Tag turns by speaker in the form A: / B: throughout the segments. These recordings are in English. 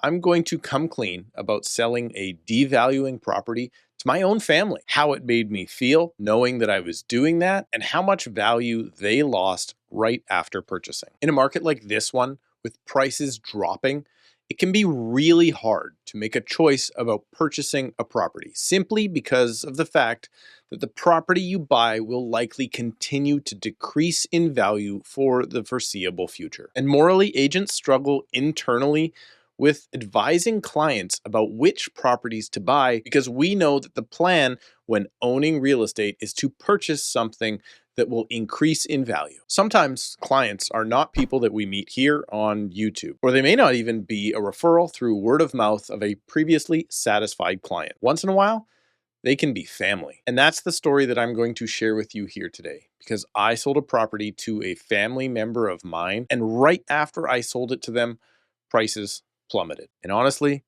A: I'm going to come clean about selling a devaluing property to my own family, how it made me feel knowing that I was doing that, and how much value they lost right after purchasing. In a market like this one, with prices dropping, it can be really hard to make a choice about purchasing a property simply because of the fact that the property you buy will likely continue to decrease in value for the foreseeable future. And morally, agents struggle internally with advising clients about which properties to buy because we know that the plan when owning real estate is to purchase something that will increase in value. Sometimes clients are not people that we meet here on YouTube, or they may not even be a referral through word of mouth of a previously satisfied client. Once in a while, they can be family. And that's the story that I'm going to share with you here today, because I sold a property to a family member of mine, and right after I sold it to them, prices plummeted. And honestly,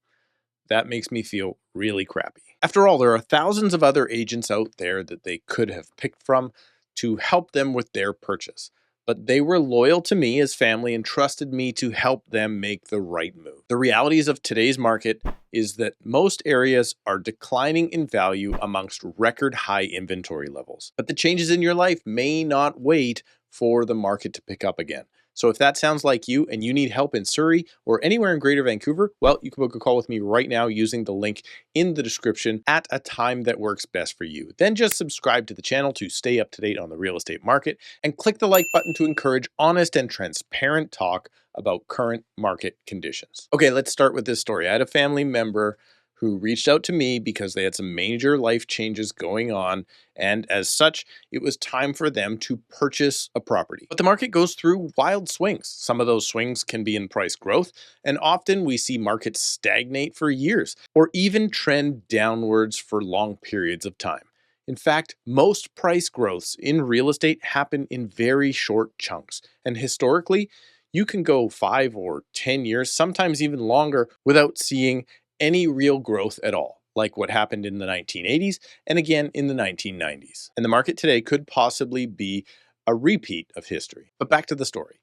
A: that makes me feel really crappy. After all, there are thousands of other agents out there that they could have picked from to help them with their purchase. But they were loyal to me as family and trusted me to help them make the right move. The realities of today's market is that most areas are declining in value amongst record high inventory levels. But the changes in your life may not wait for the market to pick up again. So if that sounds like you and you need help in Surrey or anywhere in Greater Vancouver, well, you can book a call with me right now using the link in the description at a time that works best for you. Then just subscribe to the channel to stay up to date on the real estate market and click the like button to encourage honest and transparent talk about current market conditions. Okay, let's start with this story. I had a family member who reached out to me because they had some major life changes going on, and as such, it was time for them to purchase a property. But the market goes through wild swings. Some of those swings can be in price growth, and often we see markets stagnate for years, or even trend downwards for long periods of time. In fact, most price growths in real estate happen in very short chunks, and historically, you can go 5 or 10 years, sometimes even longer, without seeing any real growth at all, like what happened in the 1980s and again in the 1990s. And the market today could possibly be a repeat of history. But back to the story.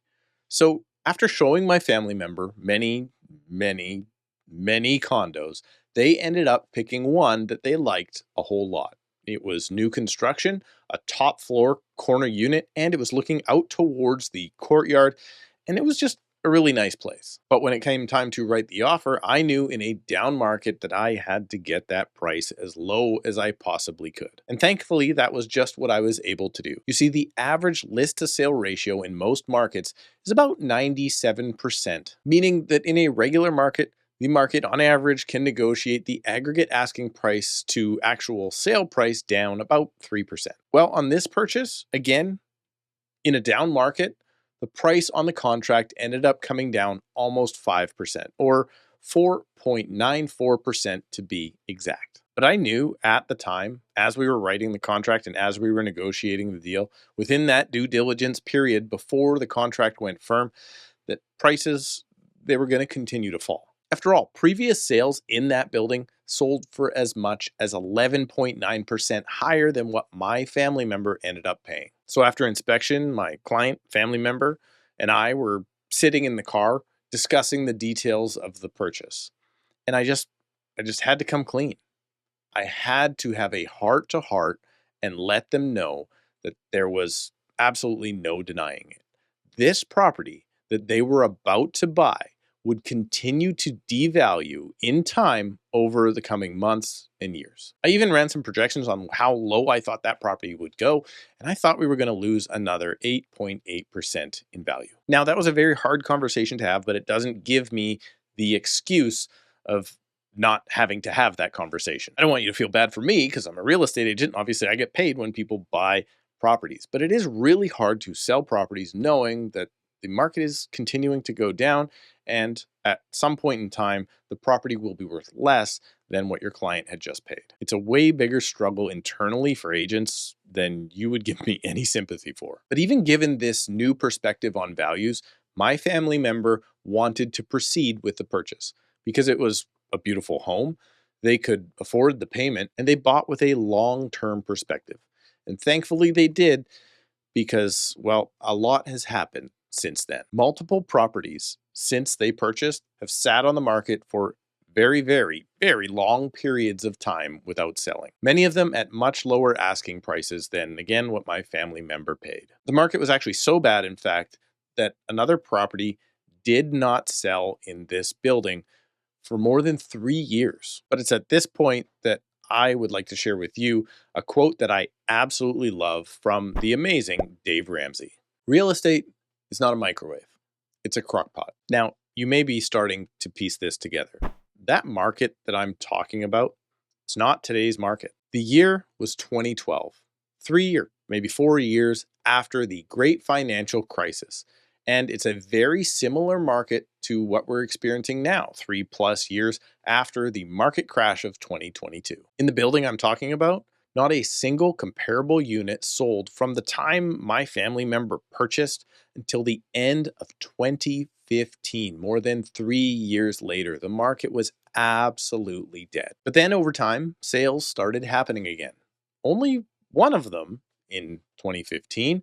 A: So after showing my family member many condos, they ended up picking one that they liked a whole lot. It was new construction, a top floor corner unit, and it was looking out towards the courtyard, and it was just a really nice place. But when it came time to write the offer, I knew in a down market that I had to get that price as low as I possibly could. And thankfully, that was just what I was able to do. You see, the average list to sale ratio in most markets is about 97%, meaning that in a regular market, the market on average can negotiate the aggregate asking price to actual sale price down about 3%. Well, on this purchase, again, in a down market, the price on the contract ended up coming down almost 5%, or 4.94% to be exact. But I knew at the time, as we were writing the contract and as we were negotiating the deal, within that due diligence period before the contract went firm, that prices, they were going to continue to fall. After all, previous sales in that building sold for as much as 11.9% higher than what my family member ended up paying. So after inspection, my client, family member, and I were sitting in the car discussing the details of the purchase. And I just had to come clean. I had to have a heart to heart and let them know that there was absolutely no denying it. This property that they were about to buy would continue to devalue in time over the coming months and years. I even ran some projections on how low I thought that property would go, and I thought we were going to lose another 8.8% in value. Now, that was a very hard conversation to have, but it doesn't give me the excuse of not having to have that conversation. I don't want you to feel bad for me because I'm a real estate agent. Obviously, I get paid when people buy properties, but it is really hard to sell properties knowing that the market is continuing to go down, and at some point in time, the property will be worth less than what your client had just paid. It's a way bigger struggle internally for agents than you would give me any sympathy for. But even given this new perspective on values, my family member wanted to proceed with the purchase because it was a beautiful home, they could afford the payment, and they bought with a long-term perspective. And thankfully they did, because, well, a lot has happened since then. Multiple properties since they purchased have sat on the market for very, very, very long periods of time without selling. Many of them at much lower asking prices than, again, what my family member paid. The market was actually so bad, in fact, that another property did not sell in this building for more than 3 years. But it's at this point that I would like to share with you a quote that I absolutely love from the amazing Dave Ramsey. Real estate is not a microwave, it's a crock pot. Now, you may be starting to piece this together. That market that I'm talking about, it's not today's market. The year was 2012, 3 years, maybe 4 years after the great financial crisis. And it's a very similar market to what we're experiencing now, 3+ years after the market crash of 2022. In the building I'm talking about, not a single comparable unit sold from the time my family member purchased until the end of 2015. More than 3 years later, the market was absolutely dead. But then over time, sales started happening again. Only one of them in 2015,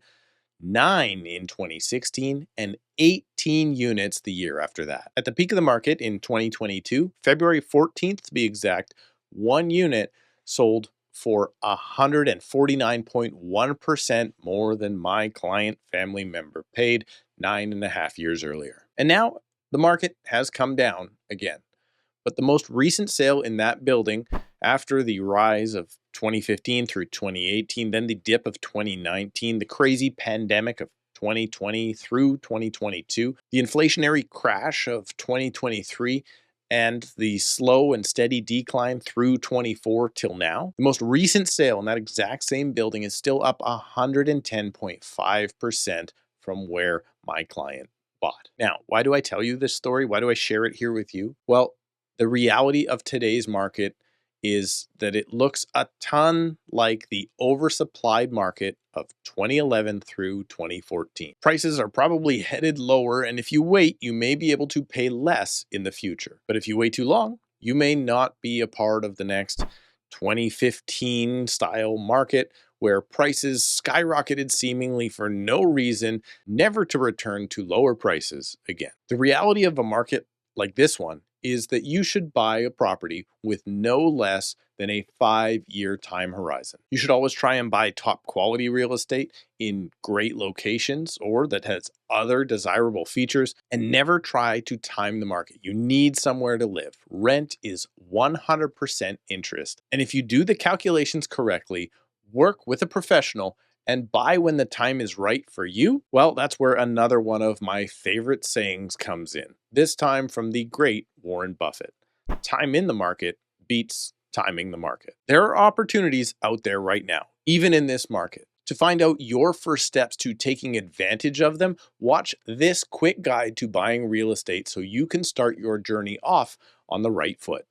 A: 9 in 2016, and 18 units the year after that. At the peak of the market in 2022, February 14th to be exact, one unit sold for 149.1% more than my client family member paid 9.5 years earlier. And now the market has come down again. But the most recent sale in that building after the rise of 2015 through 2018, then the dip of 2019, the crazy pandemic of 2020 through 2022, the inflationary crash of 2023, and the slow and steady decline through 24 till now. The most recent sale in that exact same building is still up 110.5% from where my client bought. Now, why do I tell you this story? Why do I share it here with you? Well, the reality of today's market is that it looks a ton like the oversupplied market of 2011 through 2014. Prices are probably headed lower, and if you wait, you may be able to pay less in the future. But if you wait too long, you may not be a part of the next 2015 style market where prices skyrocketed seemingly for no reason, never to return to lower prices again. The reality of a market like this one is that you should buy a property with no less than a 5-year time horizon. You should always try and buy top quality real estate in great locations or that has other desirable features, and never try to time the market. You need somewhere to live. Rent is 100% interest. And if you do the calculations correctly, work with a professional, and buy when the time is right for you, well, that's where another one of my favorite sayings comes in. This time from the great Warren Buffett. Time in the market beats timing the market. There are opportunities out there right now, even in this market. To find out your first steps to taking advantage of them, watch this quick guide to buying real estate so you can start your journey off on the right foot.